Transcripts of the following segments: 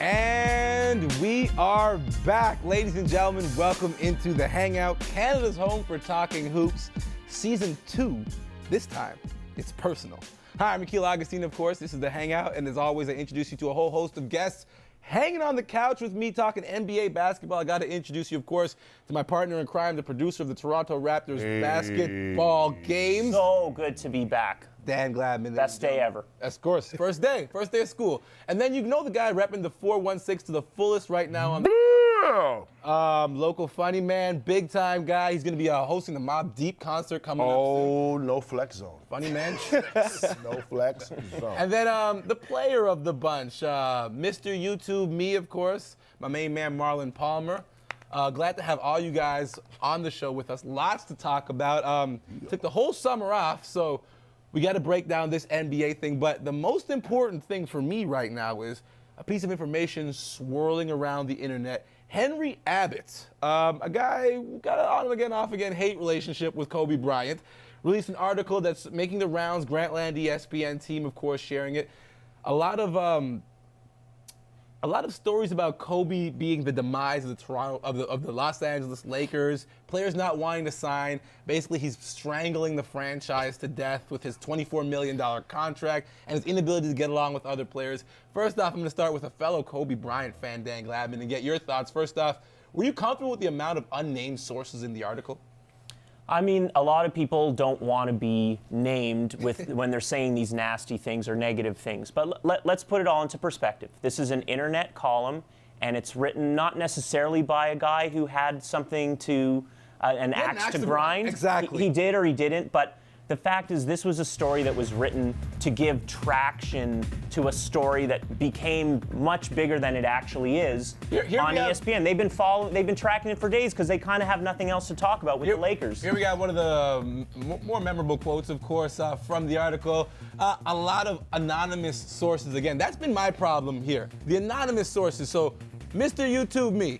And we are back. Ladies and gentlemen, welcome into the Hangout, Canada's home for talking hoops. Season 2, this time, it's personal. Hi, I'm Akil Augustine, of course. This is the Hangout, and as always, I introduce you to a whole host of guests hanging on the couch with me talking NBA basketball. I got to introduce you, of course, to my partner in crime, the producer of the Toronto Raptors basketball games. So good to be back. Dan Gladman. Best day ever. Of course. First day of school. And then you know the guy repping the 416 to the fullest right now on local funny man, big time guy. He's going to be hosting the Mobb Deep concert coming up soon. Oh, no flex zone. Funny man. No flex zone. And then the player of the bunch, Mr. YouTube, me, of course, my main man, Marlon Palmer. Glad to have all you guys on the show with us. Lots to talk about. Took the whole summer off, so we got to break down this NBA thing. But the most important thing for me right now is a piece of information swirling around the internet. Henry Abbott, a guy who got an on-again, off-again hate relationship with Kobe Bryant, released an article that's making the rounds. Grantland ESPN team, of course, sharing it. A lot of stories about Kobe being the demise of the Los Angeles Lakers, players not wanting to sign. Basically, he's strangling the franchise to death with his $24 million contract and his inability to get along with other players. First off, I'm going to start with a fellow Kobe Bryant fan, Dan Gladman, and get your thoughts. First off, were you comfortable with the amount of unnamed sources in the article? I mean, a lot of people don't want to be named when they're saying these nasty things or negative things. But let's put it all into perspective. This is an internet column, and it's written not necessarily by a guy who had something to, an axe to grind. Exactly. He did or he didn't, but the fact is this was a story that was written to give traction to a story that became much bigger than it actually is on ESPN. They've been tracking it for days because they kind of have nothing else to talk about with the Lakers. Here we got one of the more memorable quotes, of course, from the article. A lot of anonymous sources. Again, that's been my problem here. The anonymous sources. So, Mr. YouTube me,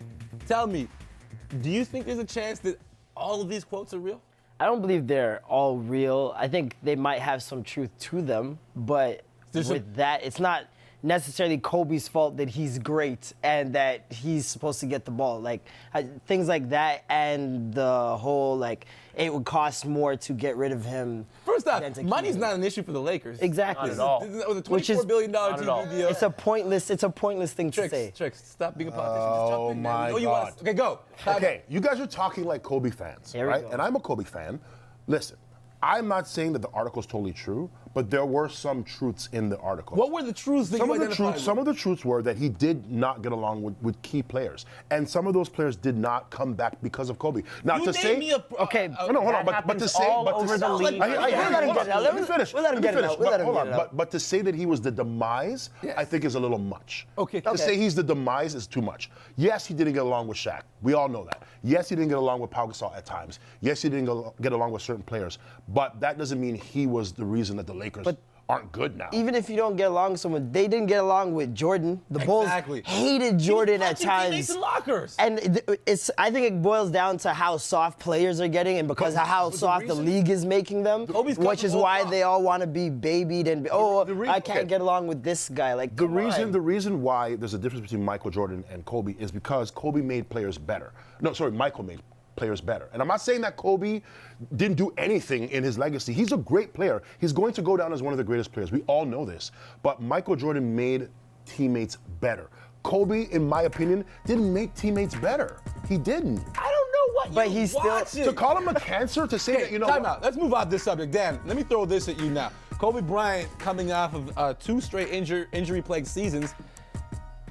tell me, do you think there's a chance that all of these quotes are real? I don't believe they're all real. I think they might have some truth to them, but with that, it's not necessarily Kobe's fault that he's great and that he's supposed to get the ball. Like, things like that, and the whole, like, it would cost more to get rid of him. First off, money's not an issue for the Lakers. Exactly. Not at all. This is a $24 billion TV deal. It's a pointless thing to say. Tricks, stop being a politician. Just jump in, man. Oh, my God. Okay, go. Okay, you guys are talking like Kobe fans, right? And I'm a Kobe fan. Listen, I'm not saying that the article's totally true, but there were some truths in the article. What were the truths that you identified? Some of the truths were that he did not get along with key players, and some of those players did not come back because of Kobe. Now Hold on, but to say, let me finish. But to say that he was the demise, yes, I think is a little much. To say he's the demise is too much. Yes, he didn't get along with Shaq. We all know that. Yes, he didn't get along with Pau Gasol at times. Yes, he didn't get along with certain players. But that doesn't mean he was the reason that the Lakers aren't good now. Even if you don't get along with someone, they didn't get along with Jordan. The Bulls hated Jordan at times. In lockers. And I think it boils down to how soft players are getting and because of how soft the league is making them, which is why they all want to be babied and I can't get along with this guy. Like the reason why there's a difference between Michael Jordan and Kobe is because Kobe made players better. Michael made players better. And I'm not saying that Kobe didn't do anything in his legacy. He's a great player. He's going to go down as one of the greatest players. We all know this. But Michael Jordan made teammates better. Kobe, in my opinion, didn't make teammates better. He didn't. I don't know what but he's still to call him a cancer, to say that, time out. Let's move off this subject. Dan, let me throw this at you now. Kobe Bryant coming off of 2 straight injury-plagued seasons,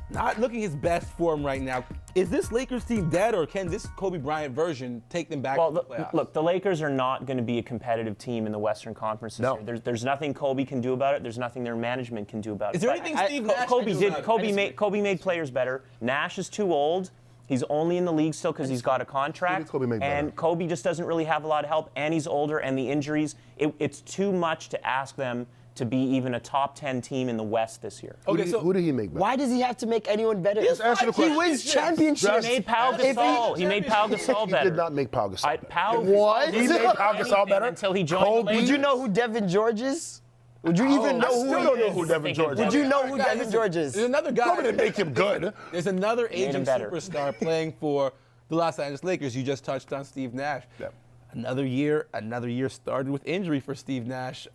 not looking his best form right now. Is this Lakers team dead, or can this Kobe Bryant version take them back to the playoffs? Look, the Lakers are not going to be a competitive team in the Western Conference this year. There's nothing Kobe can do about it. There's nothing their management can do about it. Is there anything Steve Nash can do about it? Kobe made players better. Nash is too old. He's only in the league still because he's got a contract. And Kobe just doesn't really have a lot of help, and he's older, and the injuries. It's too much to ask them to be even a top 10 team in the West this year. Okay, who did he make better? Why does he have to make anyone better? Just answer the question. He wins championships. He made Pau Gasol. He made Pau Gasol better. He did not make Pau Gasol better. What? He made Pau Gasol better? Until he joined the Lakers. Did you know who Devin George is? Would you even know I who still he don't know is? who Devin George Would is. you know who Guys, Devin listen, George is? There's another guy. Probably didn't make him good. There's another him aging better. superstar playing for the Los Angeles Lakers. You just touched on Steve Nash. Yep. Another year started with injury for Steve Nash.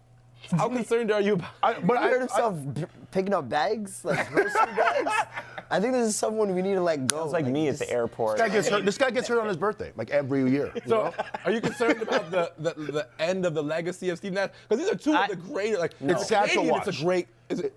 How concerned are you about? I heard himself picking up bags, like grocery bags. I think this is someone we need to let go. It's like me at the airport. This guy gets hurt on his birthday, like every year. you So, know? are you concerned about the end of the legacy of Steve Nash? Because these are two of the great. Like, It's sad to Canadian, watch. It's a great.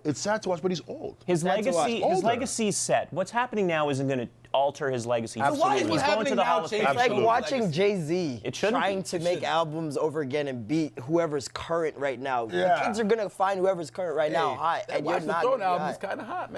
It's sad to watch, but he's old. His That's a lot legacy, older. his legacy's set. What's happening now isn't going to alter his legacy. So why is He's what's going happening to the now Hall of change Fame. It's like Absolutely. watching Legacy. Jay-Z It shouldn't trying be. to It make shouldn't. albums over again and beat whoever's current right now. Yeah. The kids are gonna find whoever's current right now hot, That and you're Watch the not. Throne gonna be album is hot. kind of hot,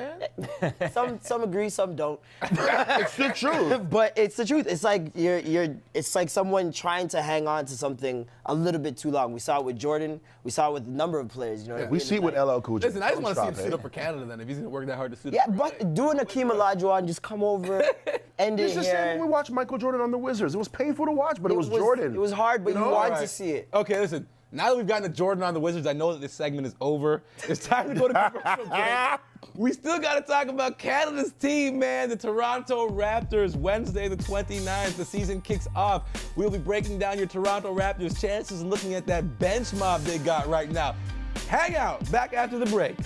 man. Some agree, some don't. It's the truth. But it's the truth. It's like it's like someone trying to hang on to something a little bit too long. We saw it with Jordan. We saw it with a number of players. You know, We see it with LL Cool J. Listen, I just want to see him Stop suit it. up for Canada then. If he's gonna work that hard to suit Yeah, up. for but do an Akeem Olajuwon, just come over, end it It's the same when we here. watched Michael Jordan on the Wizards. It was painful to watch, but it was Jordan. It was hard, but you know? wanted All to right. see it. Okay, listen. Now that we've gotten to Jordan on the Wizards, I know that this segment is over. It's time to go to commercial break. We still got to talk about Canada's team, man. The Toronto Raptors, Wednesday the 29th. The season kicks off. We'll be breaking down your Toronto Raptors' chances and looking at that bench mob they got right now. Hangout, back after the break.